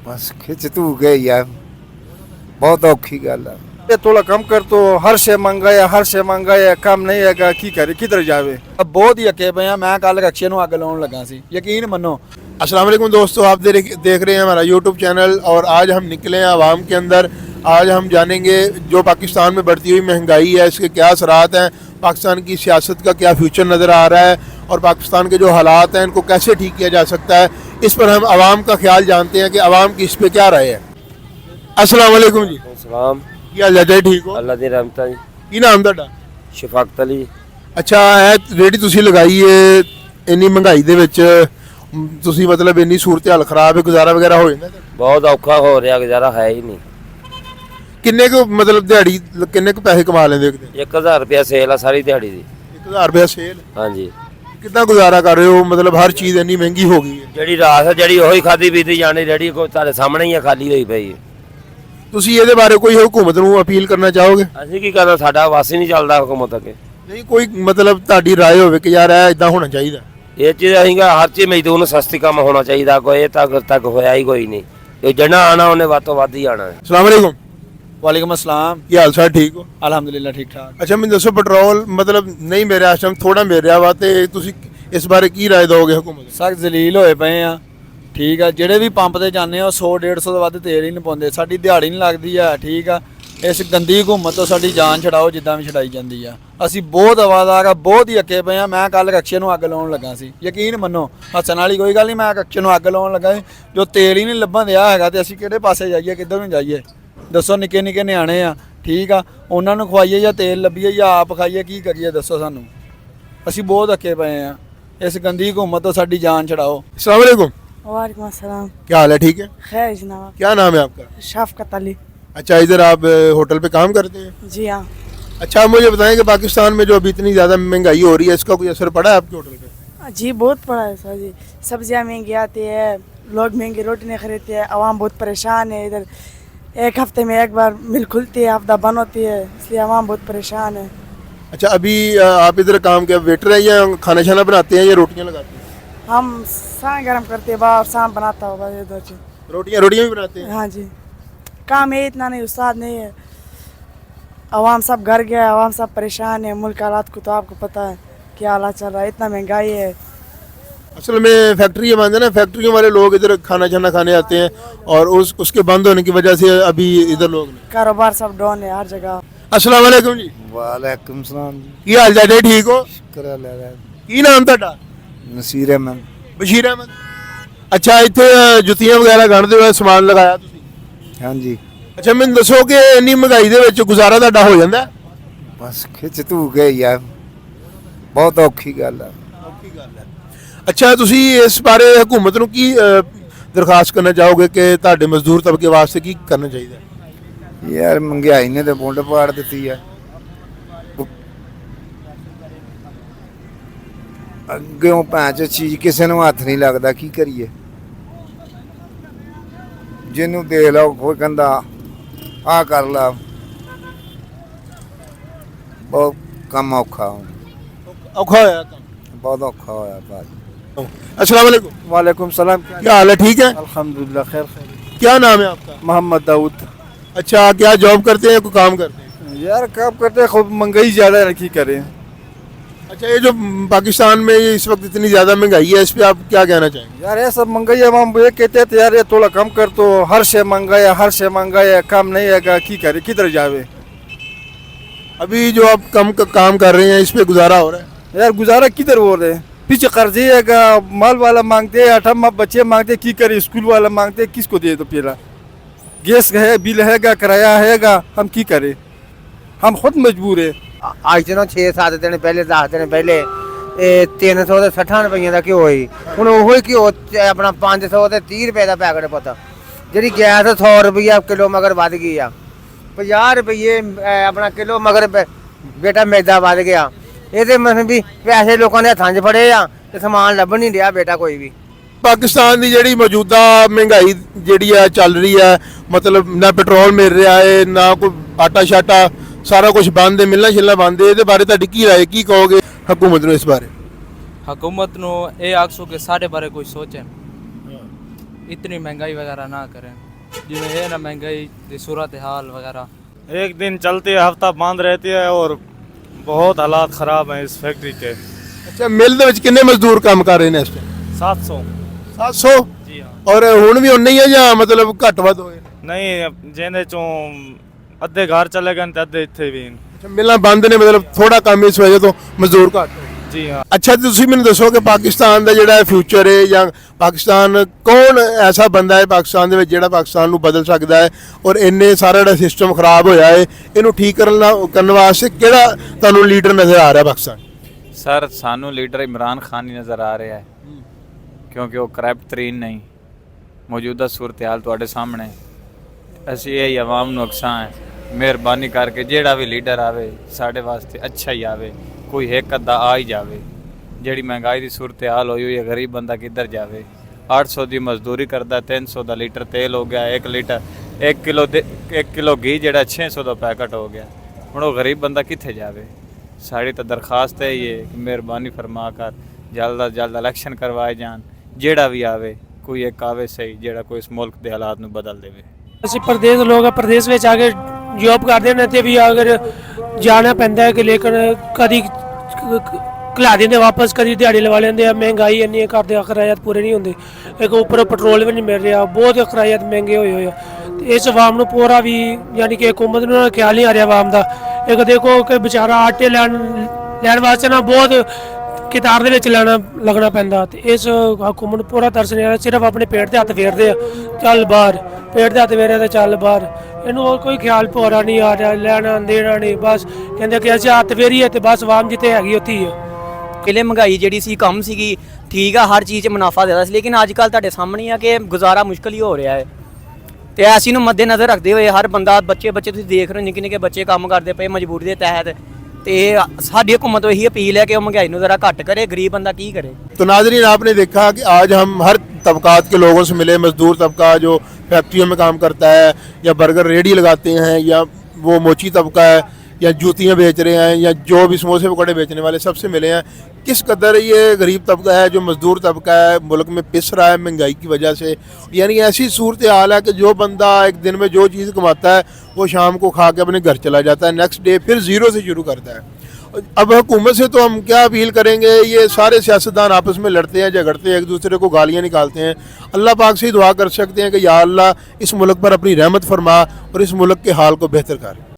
बस खिच तू गए यार, बहुत औखी गल है। ये थोड़ा कम कर तो हर शे महंगा है कम नहीं है की करे किधर जावे। बहुत ही अके पे मैं कल रक्शे ਨੂੰ ਅੱਗ ਲਾਉਣ ਲੱਗਾ ਸੀ यकीन मनो। अस्सलाम वालेकुम दोस्तों, आप देख रहे हैं हमारा यूट्यूब चैनल और आज हम निकले हैं आवाम के अंदर। आज हम जानेंगे जो पाकिस्तान में बढ़ती हुई महंगाई है इसके क्या असरात हैं, पाकिस्तान की सियासत का क्या फ्यूचर नज़र आ रहा है और पाकिस्तान के जो हालात हैं इनको कैसे ठीक किया जा सकता है, इस पर हम आवाम का ख्याल जानते हैं कि आवाम की इस पर क्या राय है। अस्सलाम वालेकुम जी। सलाम ਕੀ ਹਾਲ ਹੈ? ਠੀਕ ਹੋ? ਅੱਲਾ ਦੀ ਰਹਿਮਤਾਂ ਜੀ। ਕੀ ਨਾਮ ਤੁਹਾਡਾ? ਸ਼ਫਾਕਤ ਅਲੀ। ਅੱਛਾ, ਇਹ ਰੇੜੀ ਤੁਸੀਂ ਲਗਾਈ ਏ ਇੰਨੀ ਮਹਿੰਗਾਈ ਦੇ ਵਿੱਚ, ਤੁਸੀਂ ਮਤਲਬ ਇੰਨੀ ਸੂਰਤ ਹਾਲ ਖਰਾਬ ਹੈ, ਗੁਜ਼ਾਰਾ ਵਗੈਰਾ ਹੋ ਜਾਂਦਾ? ਬਹੁਤ ਔਖਾ ਹੋ ਰਿਹਾ, ਗੁਜ਼ਾਰਾ ਹੈ ਹੀ ਨਹੀਂ। ਕਿੰਨੇ ਕੁ ਮਤਲਬ ਦਿਹਾੜੀ ਕਿੰਨੇ ਕੁ ਪੈਸੇ ਕਮਾ ਲੈਂਦੇ ਇੱਕ ਦਿਨ? 1000 ਰੁਪਇਆ ਸੇਲ ਆ ਸਾਰੀ ਦਿਹਾੜੀ ਦੀ। 1000 ਰੁਪਏ ਸੇਲ? ਹਾਂਜੀ। ਕਿੱਦਾਂ ਗੁਜ਼ਾਰਾ ਕਰ ਰਹੇ ਹੋ? ਮਤਲਬ ਹਰ ਚੀਜ਼ ਇੰਨੀ ਮਹਿੰਗੀ ਹੋ ਗਈ ਹੈ। ਜਿਹੜੀ ਰਾਤ ਹੈ ਜਿਹੜੀ ਉਹੀ ਖਾਦੀ ਪੀਤੀ ਜਾਣੀ, ਰੇੜੀ ਕੋਈ ਤੁਹਾਡੇ ਸਾਹਮਣੇ ਹੀ ਆ, ਖਾਲੀ ਹੋਈ ਪਈ ਹੈ। ਤੁਸੀਂ ਇਹਦੇ ਬਾਰੇ ਕੋਈ ਹਕੂਮਤ ਨੂੰ ਅਪੀਲ ਕਰਨਾ ਚਾਹੋਗੇ? ਅਸੀਂ ਕੀ ਕਰਨਾ, ਸਾਡਾ ਵਾਸ ਹੀ ਨਹੀਂ ਚੱਲਦਾ ਹੁਕੂਮਤ ਅੱਗੇ। ਨਹੀਂ, ਕੋਈ ਮਤਲਬ ਤੁਹਾਡੀ ਰਾਏ ਹੋਵੇ ਕਿ ਯਾਰ ਇਹ ਇਦਾਂ ਹੋਣਾ ਚਾਹੀਦਾ? ਇਹ ਚੀਜ਼ ਅਸੀਂ ਹਰ ਚੀਜ਼ ਮਜ਼ਦੂਰ ਨੂੰ ਸਸਤੀ ਕੰਮ ਹੋਣਾ ਚਾਹੀਦਾ, ਕੋਈ ਇਹ ਤੱਕ ਹੋਇਆ ਹੀ ਕੋਈ ਨਹੀਂ। ਇਹ ਜਣਾ ਆਣਾ ਉਹਨੇ ਵੱਧ ਤੋਂ ਵੱਧ ਹੀ ਆਣਾ ਹੈ। ਅਸਲਾਮ ਵਾਲੇਕੁਮ। वालेकुम अस्सलाम। ਕੀ ਹਾਲ ਚਾਲ? ਠੀਕ ਹੋ? अल्हम्दुलिल्लाह ठीक ठाक। ਅੱਛਾ, ਮੈਨੂੰ ਦੱਸੋ, ਪੈਟਰੋਲ ਮਤਲਬ ਨਹੀਂ ਮਿਲ ਰਿਹਾ ਇਸ ਟਾਈਮ, ਥੋੜਾ ਮਿਲ ਰਿਹਾ ਵਾ, ਤੇ ਤੁਸੀਂ ਇਸ ਬਾਰੇ ਕੀ ਰਾਏ ਦਿਓਗੇ ਹਕੂਮਤ ਨੂੰ? ਸਖਤ ਜ਼ਲੀਲ ਹੋਏ ਪਏ ਆ। ਠੀਕ ਆ, ਜਿਹੜੇ ਵੀ ਪੰਪ ਤੇ ਜਾਂਦੇ ਆ 100-150 ਤੋਂ ਵੱਧ ਤੇਲ ਹੀ ਨਹੀਂ ਪਾਉਂਦੇ, ਸਾਡੀ ਦਿਹਾੜੀ ਨਹੀਂ ਲੱਗਦੀ ਆ। ਠੀਕ ਆ, ਇਸ ਗੰਦੀ ਹਕੂਮਤ ਤੋਂ ਸਾਡੀ ਜਾਨ ਛਡਾਓ ਜਿੱਦਾਂ ਵੀ ਛਡਾਈ ਜਾਂਦੀ ਆ। ਅਸੀਂ ਬਹੁਤ ਆਵਾਜ਼ਾਰ ਆ, ਬਹੁਤ ਹੀ ਅੱਕੇ ਪਏ ਆ। ਮੈਂ ਕੱਲ ਰਕਸ਼ੇ ਨੂੰ ਅੱਗ ਲਾਉਣ ਲੱਗਾ ਸੀ, ਯਕੀਨ ਮੰਨੋ, ਹੱਸਣ ਵਾਲੀ ਕੋਈ ਗੱਲ ਨਹੀਂ। ਮੈਂ ਰਕਸ਼ੇ ਨੂੰ ਅੱਗ ਲਾਉਣ ਲੱਗਾ ਸੀ, ਜੋ ਤੇਲ ਹੀ ਨਹੀਂ ਲੱਭਣ ਦਿਆ ਹੈਗਾ, ਤੇ ਅਸੀਂ ਕਿਹੜੇ ਪਾਸੇ ਜਾਈਏ, ਕਿੱਧਰ ਨੂੰ ਜਾਈਏ ਦੱਸੋ? ਨਿੱਕੇ ਨਿੱਕੇ ਨਿਆਣੇ ਆ, ਠੀਕ ਆ, ਉਹਨਾਂ ਨੂੰ ਖਵਾਈਏ ਜਾਂ ਤੇਲ ਲੱਭੀਏ ਜਾਂ ਆਪ ਖਾਈਏ, ਕੀ ਕਰੀਏ ਦੱਸੋ ਸਾਨੂੰ? ਅਸੀਂ ਬਹੁਤ ਅੱਕੇ ਪਏ ਆ, ਇਸ ਗੰਦੀ ਹਕੂਮਤ ਤੋਂ ਸਾਡੀ ਜਾਨ ਛਡਾਓ। अस्सलाम वालेकुम। वालेकुम अस्सलाम। क्या हाल है? ठीक है? खैर जनाब। क्या नाम है आपका? शफकत अली। अच्छा, इधर आप होटल पे काम करते हैं? जी हाँ। अच्छा, आप मुझे बताएं कि पाकिस्तान में जो अभी इतनी ज़्यादा महंगाई हो रही है इसका कोई असर पड़ा है आपके होटल पे? जी बहुत पड़ा है सर जी, सब्जियाँ महंगी आती है, लोग महंगी रोटी नहीं खरीदते हैं, आवाम बहुत परेशान है। इधर एक हफ्ते में एक बार मिल खुलती है, हफ्ता बंद होती है, इसलिए आवाम बहुत परेशान है। अच्छा, अभी आप इधर काम क्या वेटर है या खाना शाना बनाते हैं या रोटियां लगाते हैं? हम शाम गरम करते हैं बाहर, शाम बनाता होगा इधर से। रोटियां भी बनाते हैं? हाँ जी, काम है इतना नहीं, उस्ताद नहीं है। आवाम सब घर गया, आवाम सब परेशान है। मुल्क हालात को तो आपको पता है क्या हालात चल रहा है, इतना महंगाई है। असल में फैक्ट्री बंद है ना, फैक्ट्रियों वाले लोग इधर खाना शाना खाने आते हैं और उसके बंद होने की वजह से अभी इधर लोग नहीं। कारोबार सब डाउन है हर जगह। अस्सलाम वालेकुम जी। वालेकुम सलाम जी। की हाल चाल? ठीक हो? शुक्र अल्लाह। की नाम ਤੁਹਾਡਾ? नसीर अहमद। ਬਸ਼ੀਰ ਅਹਿਮਦ। ਅੱਛਾ, ਇੱਥੇ ਜੁੱਤੀਆਂ ਵਗੈਰਾ ਗੰਢਦੇ ਹੋਏ ਸਮਾਨ ਲਗਾਇਆ ਤੁਸੀਂ? हाँ जी। ਅੱਛਾ, ਮੈਨੂੰ ਦੱਸੋ ਕਿ ਇੰਨੀ ਮਹਿੰਗਾਈ ਦੇ ਵਿੱਚ ਗੁਜ਼ਾਰਾ ਤੁਹਾਡਾ ਹੋ ਜਾਂਦਾ? बस खिच तू गए यार, बहुत औखी गल है। ਔਖੀ ਗੱਲ ਹੈ। ਅੱਛਾ, ਤੁਸੀਂ ਇਸ ਬਾਰੇ ਹਕੂਮਤ ਨੂੰ ਕੀ ਦਰਖਾਸਤ ਕਰਨਾ ਚਾਹੋਗੇ ਕਿ ਤੁਹਾਡੇ ਮਜ਼ਦੂਰ ਤਬਕੇ ਵਾਸਤੇ ਕੀ ਕਰਨਾ ਚਾਹੀਦਾ? यार महंगाई ने तो बुंड पाड़ दी है। ਅੱਗਿਓਂ ਭਾਂਚ ਚੀਜ਼ ਕਿਸੇ ਨੂੰ ਹੱਥ ਨਹੀਂ ਲੱਗਦਾ, ਕੀ ਕਰੀਏ? ਜਿਹਨੂੰ ਦੇ ਲਓ ਕੋਈ ਕਹਿੰਦਾ ਆ ਕਰ ਲਾ, ਬਹੁਤ ਕੰਮ ਔਖਾ ਹੁਣ, ਔਖਾ ਹੋਇਆ ਕੰਮ? ਬਹੁਤ ਔਖਾ ਹੋਇਆ ਭਾਜੀ। अस्सलाम वालेकुम। वालेकुम सलाम। क्या हाल है? ठीक है? अल्हम्दुलिल्लाह खैर। क्या नाम है आपका? मोहम्मद दाऊद। अच्छा, क्या जॉब करते हैं, कोई काम करते हैं? यार काम करते हैं, खूब महंगाई ज़्यादा है, की करें। अच्छा, ये जो पाकिस्तान में ये इस वक्त इतनी ज़्यादा महंगाई है, इस पे आप क्या कहना चाहेंगे? यार ये सब महंगाई है, हम ये कहते हैं यार ये थोड़ा कम कर तो हर शे महंगा है कम नहीं है की करे किधर जावे। अभी जो आप काम कर रहे हैं इस पे गुजारा हो रहा है? यार गुजारा किधर हो रहे हैं, पीछे कर्जे है, माल वाला मांगते हैं, अठम बच्चे मांगते, की करे, स्कूल वाला मांगते, किसको दे? तो पहला गैस है, बिल है, किराया है, हम की करें? हम खुद मजबूर है। ਅੱਜ ਤੋਂ 6-7 ਦਿਨ ਪਹਿਲੇ 10 ਦਿਨ ਪਹਿਲੇ ਇਹ 360 ਰੁਪਈਆਂ ਦਾ ਘਿਓ ਸੀ, ਹੁਣ ਉਹੋ ਹੀ ਘਿਓ ਆਪਣਾ 500 ਤੇ 30 ਰੁਪਏ ਦਾ ਪੈਕਟ ਪਤਾ। ਜਿਹੜੀ ਗੈਸ 100 ਰੁਪਈਆ ਕਿਲੋ ਮਗਰ ਵੱਧ ਗਈ ਆ, 50 ਰੁਪਏ ਆਪਣਾ ਕਿਲੋ ਮਗਰ ਬੇਟਾ ਮੈਦਾ ਵੱਧ ਗਿਆ। ਇਹਦੇ ਮਤਲਬ ਵੀ ਪੈਸੇ ਲੋਕਾਂ ਦੇ ਹੱਥਾਂ 'ਚ ਫੜੇ ਆ ਤੇ ਸਮਾਨ ਲੱਭ ਨਹੀਂ ਰਿਹਾ ਬੇਟਾ ਕੋਈ ਵੀ। ਪਾਕਿਸਤਾਨ ਦੀ ਜਿਹੜੀ ਮੌਜੂਦਾ ਮਹਿੰਗਾਈ ਜਿਹੜੀ ਆ ਚੱਲ ਰਹੀ ਹੈ, ਮਤਲਬ ਨਾ ਪੈਟਰੋਲ ਮਿਲ ਰਿਹਾ ਹੈ, ਨਾ ਕੋਈ ਆਟਾ ਸ਼ਾਟਾ, ਸਾਰਾ ਕੁਝ ਬੰਦ ਹੈ, ਮਿਲਣਾ ਛਿਲਣਾ ਬੰਦ ਹੈ। ਇਹਦੇ ਬਾਰੇ ਤੁਹਾਡੀ ਕੀ ਰਾਏ, ਕੀ ਕਹੋਗੇ ਹਕੂਮਤ ਨੂੰ ਇਸ ਬਾਰੇ? ਹਕੂਮਤ ਨੂੰ ਇਹ ਆਖੋ ਕਿ ਸਾਡੇ ਬਾਰੇ ਕੋਈ ਸੋਚੇ। इतनी महंगाई वगैरह ना करें जिमें है ना महंगाई दी सूरत हाल वगैरह। एक दिन चलती है, हफ्ता बंद रहती है और बहुत हालात खराब हैं इस फैक्ट्री के। ਅੱਛਾ ਮਿਲ ਦੇ ਵਿੱਚ ਕਿੰਨੇ ਮਜ਼ਦੂਰ ਕੰਮ ਕਰ ਰਹੇ ਨੇ ਇਸ ਟਾਈਮ? 700। 700? ਜੀ ਹਾਂ। ਔਰ ਹੁਣ ਵੀ ਉਨੇ ਹੀ ਹੈ ਜਾਂ ਮਤਲਬ ਘੱਟ ਵੱਧ ਹੋਏ? ਨਹੀਂ ਜਿਹਦੇ ਚੋਂ ਅੱਧੇ ਘਰ ਚਲੇ ਗਏ ਤੇ ਅੱਧੇ ਇੱਥੇ ਵੀ ਨੇ। ਅੱਛਾ ਮਿਲਾਂ ਬੰਦ ਨੇ, ਮਤਲਬ ਥੋੜਾ ਕੰਮ ਇਸ ਵਜ੍ਹਾ ਤੋਂ ਮਜ਼ਦੂਰ ਘੱਟ ਹੋਏ। ਜੀ ਹਾਂ। ਅੱਛਾ ਤੁਸੀਂ ਮੈਨੂੰ ਦੱਸੋ ਕਿ ਪਾਕਿਸਤਾਨ ਦਾ ਜਿਹੜਾ ਫਿਊਚਰ ਹੈ ਜਾਂ ਪਾਕਿਸਤਾਨ ਕੌਣ ਐਸਾ ਬੰਦਾ ਹੈ ਪਾਕਿਸਤਾਨ ਦੇ ਵਿੱਚ ਜਿਹੜਾ ਪਾਕਿਸਤਾਨ ਨੂੰ ਬਦਲ ਸਕਦਾ ਹੈ ਔਰ ਇੰਨੇ ਸਾਰਾ ਜਿਹੜਾ ਸਿਸਟਮ ਖਰਾਬ ਹੋਇਆ ਹੈ ਇਹਨੂੰ ਠੀਕ ਕਰਨ ਵਾਸਤੇ ਕਿਹੜਾ ਤੁਹਾਨੂੰ ਲੀਡਰ ਨਜ਼ਰ ਆ ਰਿਹਾ ਪਾਕਿਸਤਾਨ? ਸਰ ਸਾਨੂੰ ਲੀਡਰ ਇਮਰਾਨ ਖਾਨ ਹੀ ਨਜ਼ਰ ਆ ਰਿਹਾ ਹੈ ਕਿਉਂਕਿ ਉਹ ਕਰਪਟ ਤਰੀਨ ਨਹੀਂ। ਮੌਜੂਦਾ ਸੂਰਤ ਹਾਲ ਤੁਹਾਡੇ ਸਾਹਮਣੇ, ਅਸੀਂ ਇਹ ਆਵਾਮ ਨੂੰ ਅਕਸਾਂ ਹੈ, ਮਿਹਰਬਾਨੀ ਕਰਕੇ ਜਿਹੜਾ ਵੀ ਲੀਡਰ ਆਵੇ ਸਾਡੇ ਵਾਸਤੇ ਅੱਛਾ ਹੀ ਆਵੇ, ਕੋਈ ਇੱਕ ਅੱਧਾ ਆ ਹੀ ਜਾਵੇ। ਜਿਹੜੀ ਮਹਿੰਗਾਈ ਦੀ ਸੂਰਤ ਹਾਲ ਹੋਈ ਹੋਈ ਹੈ, ਗਰੀਬ ਬੰਦਾ ਕਿੱਧਰ ਜਾਵੇ? 800 ਦੀ ਮਜ਼ਦੂਰੀ ਕਰਦਾ, 300 ਦਾ ਲੀਟਰ ਤੇਲ ਹੋ ਗਿਆ, 1 ਕਿਲੋ ਘੀ ਜਿਹੜਾ 600 ਦਾ ਪੈਕਟ ਹੋ ਗਿਆ। ਹੁਣ ਉਹ ਗਰੀਬ ਬੰਦਾ ਕਿੱਥੇ ਜਾਵੇ? ਸਾਡੀ ਤਾਂ ਦਰਖਾਸਤ ਹੈ ਇਹ ਕਿ ਮਿਹਰਬਾਨੀ ਫਰਮਾ ਕਰ ਜਲਦ ਤੋਂ ਜਲਦ ਇਲੈਕਸ਼ਨ ਕਰਵਾਏ ਜਾਣ, ਜਿਹੜਾ ਵੀ ਆਵੇ ਕੋਈ ਇੱਕ ਆਵੇ ਸਹੀ ਜਿਹੜਾ ਕੋਈ ਇਸ ਮੁਲਕ ਦੇ ਹਾਲਾਤ ਨੂੰ ਬਦਲ ਦੇਵੇ। ਅਸੀਂ ਪ੍ਰਦੇਸ਼ ਲੋਕ ਪ੍ਰਦੇਸ਼ ਵਿੱਚ ਆ ਕੇ ਜੌਬ ਕਰਦੇ ਨੇ ਤੇ ਵੀ ਅਗਰ ਜਾਣਾ ਪੈਂਦਾ ਹੈ ਕਿ ਲੇਕਿਨ ਕਦੀ ਖਿਲਾ ਦਿੰਦੇ ਵਾਪਸ, ਕਦੀ ਦਿਹਾੜੀ ਲਵਾ ਲੈਂਦੇ ਆ। ਮਹਿੰਗਾਈ ਇੰਨੀ ਹੈ, ਘਰ ਦੇ ਕਿਰਾਇਆਤ ਪੂਰੇ ਨਹੀਂ ਹੁੰਦੇ, ਇੱਕ ਉੱਪਰ ਪੈਟਰੋਲ ਵੀ ਨਹੀਂ ਮਿਲ ਰਿਹਾ, ਬਹੁਤ ਕਿਰਾਇਆਤ ਮਹਿੰਗੇ ਹੋਏ ਆ। ਤੇ ਇਸ ਆਵਾਮ ਨੂੰ ਪੂਰਾ ਵੀ ਯਾਨੀ ਕਿ ਹਕੂਮਤ ਨੂੰ ਖਿਆਲ ਨਹੀਂ ਆ ਰਿਹਾ ਆਵਾਮ ਦਾ। ਇੱਕ ਦੇਖੋ ਕਿ ਵਿਚਾਰਾ ਆਟੇ ਲੈਣ ਵਾਸਤੇ ਨਾ ਬਹੁਤ ਕਿਤਾਰ ਦੇ ਵਿੱਚ ਲੱਗਣਾ ਪੈਂਦਾ ਤੇ ਇਸ ਹਕੂਮਤ ਨੂੰ ਪੂਰਾ ਤਰਸ ਨਹੀਂ ਆ ਰਿਹਾ। ਸਿਰਫ ਆਪਣੇ ਪੇਟ ਤੇ ਹੱਥ ਫੇਰਦੇ ਆ, ਚੱਲ ਬਾਹਰ, ਪੇਟ ਦੇ ਹੱਥ ਫੇਰੇ ਤੇ ਚੱਲ ਬਾਹਰ। ਇਹਨੂੰ ਹੋਰ ਕੋਈ ਖਿਆਲ ਪੂਰਾ ਨਹੀਂ ਆ ਰਿਹਾ, ਲੈਣਾ ਦੇਣਾ ਨਹੀਂ, ਬਸ ਕਹਿੰਦੇ ਕਿ ਅਸੀਂ ਹੱਥ ਫੇਰੀਏ ਤੇ ਬਸ ਆਵਾਮ ਜਿੱਥੇ ਹੈਗੀ ਉੱਥੇ ਹੀ ਆ। ਪਹਿਲੇ ਮਹਿੰਗਾਈ ਜਿਹੜੀ ਸੀ ਕਮ ਸੀਗੀ, ਠੀਕ ਆ, ਹਰ ਚੀਜ਼ 'ਚ ਮੁਨਾਫਾ ਜ਼ਿਆਦਾ ਸੀ, ਲੇਕਿਨ ਅੱਜ ਕੱਲ੍ਹ ਤੁਹਾਡੇ ਸਾਹਮਣੇ ਆ ਕਿ ਗੁਜ਼ਾਰਾ ਮੁਸ਼ਕਲ ਹੀ ਹੋ ਰਿਹਾ ਹੈ। ਤੇ ਐਸੀ ਨੂੰ ਮੱਦੇ ਨਜ਼ਰ ਰੱਖਦੇ ਹੋਏ ਹਰ ਬੰਦਾ, ਬੱਚੇ ਤੁਸੀਂ ਦੇਖ ਰਹੇ ਹੋ, ਨਿੱਕੇ ਨਿੱਕੇ ਬੱਚੇ ਕੰਮ ਕਰਦੇ ਪਏ ਮਜਬੂਰੀ ਦੇ ਤਹਿਤ। ਤੇ ਸਾਡੀ हुकूमत को यही अपील है कि वो महंगाई को ज़रा घट करे, गरीब बंदा की करे। तो नाज़रीन आपने देखा कि आज हम हर तबकात के लोगों से मिले। मज़दूर तबका जो फैक्ट्रियों में काम करता है या बर्गर रेडी लगाते हैं या वो मोची तबका है या जूतियाँ बेच रहे हैं या जो भी समोसे पकौड़े बेचने वाले, सबसे मिले हैं। किस कदर ये गरीब तबका है जो मज़दूर तबका है मुल्क में पिस रहा है महंगाई की वजह से। यानी ऐसी सूरत हाल है कि जो बंदा एक दिन में जो चीज़ कमाता है वो शाम को खा के अपने घर चला जाता है, नेक्स्ट डे फिर ज़ीरो से शुरू करता है। अब हुकूमत से तो हम क्या अपील करेंगे? ये सारे सियासतदान आपस में लड़ते हैं, झगड़ते हैं, एक दूसरे को गालियाँ निकालते हैं। अल्लाह पाक से ही दुआ कर सकते हैं कि या अल्लाह इस मुल्क पर अपनी रहमत फरमा और इस मुल्क के हाल को बेहतर कर।